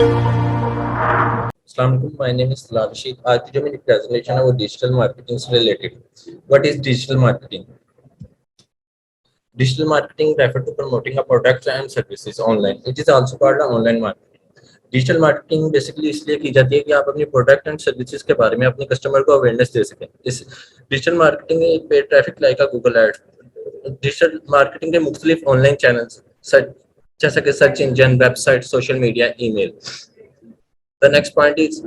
Assalamu alaikum. My name is Rashid. आज जो मेरी presentation है वो digital marketing से related. What is digital marketing? Digital marketing refers to promoting a products and services online. It is also called online marketing. Digital marketing basically इसलिए की जाती है कि आप अपनी प्रोडक्ट एंड सर्विसेज के बारे में अपने कस्टमर को अवेयरनेस दे सकें. इस डिजिटल मार्केटिंग में paid traffic like Google ad. Digital marketing के मुख्तलिफ ऑनलाइन चैनल्स जैसा कि search engine, website, social media, email. The next point is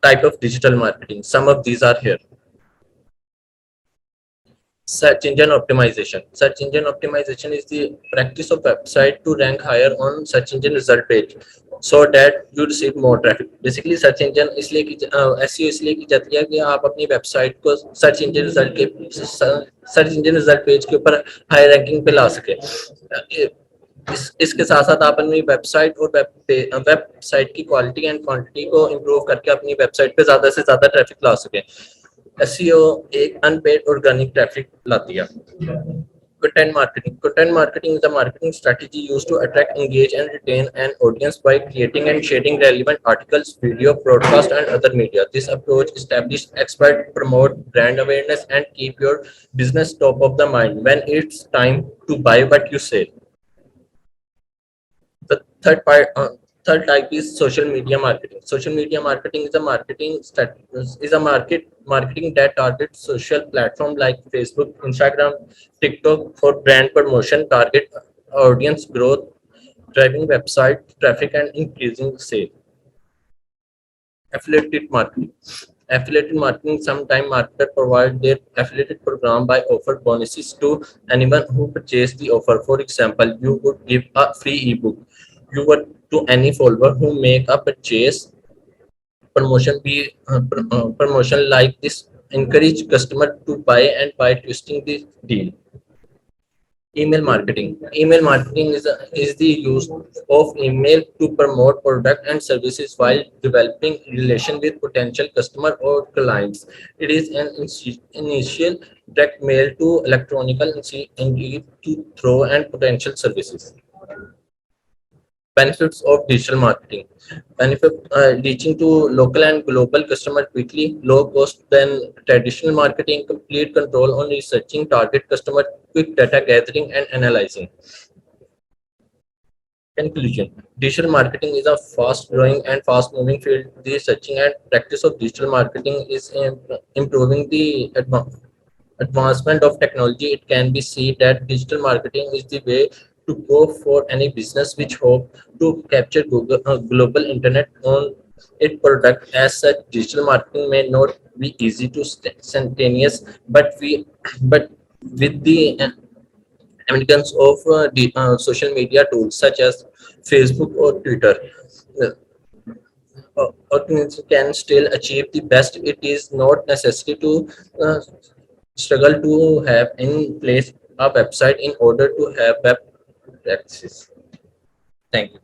type of digital marketing. Some of these are here. Search engine optimization. Search engine optimization is the practice of website to rank higher on search engine result page so that you receive more traffic. Basically search engine इसलिए की SEO इसलिए की जाती है कि आप अपनी website को सर्च इंजन रिजल्ट पेज के ऊपर हाई रैंकिंग पे ला सके. इसके साथ साथ आप अपनी वेबसाइट और वेबसाइट की क्वालिटी एंड क्वांटिटी को इम्प्रूव करके अपनी वेबसाइट पे ज्यादा से ज्यादा ट्रैफिक ला सके. एसईओ एक अनपेड ऑर्गेनिक ट्रैफिक लाती है. Content marketing. Content marketing is a marketing strategy used to attract, engage, and retain an audience by creating and sharing relevant articles, video, broadcast, and other media. This approach establishes expert, promote brand awareness, and keep your business top of the mind when it's time to buy what you sell. The third type is social media marketing. Social media marketing is a marketing that targets social platform like Facebook, Instagram, TikTok for brand promotion, target audience growth, driving website traffic, and increasing sale. Affiliate marketing. Affiliate marketing, sometimes marketers provide their affiliate program by offer bonuses to anyone who purchase the offer. For example, you would give a free ebook you would to any follower who make a purchase. Promotion like this encourage customer to buy and by twisting the deal. Email marketing. Email marketing is the use of email to promote product and services while developing relation with potential customer or clients. It is an initial direct mail to electronical engage to throw and potential services. Benefits of digital marketing. Benefit reaching to local and global customer quickly, low cost than traditional marketing, complete control on researching target customer, quick data gathering and analyzing. Conclusion. Digital marketing is a fast growing and fast moving field. The researching and practice of digital marketing is improving the advancement of technology. It can be seen that digital marketing is the way to go for any business which hope to capture global internet on its product. As such, digital marketing may not be easy to instantaneous, but with the emergence of social media tools such as Facebook or Twitter, organizations can still achieve the best. It is not necessary to struggle to have in place a website in order to have web practices. Thank you.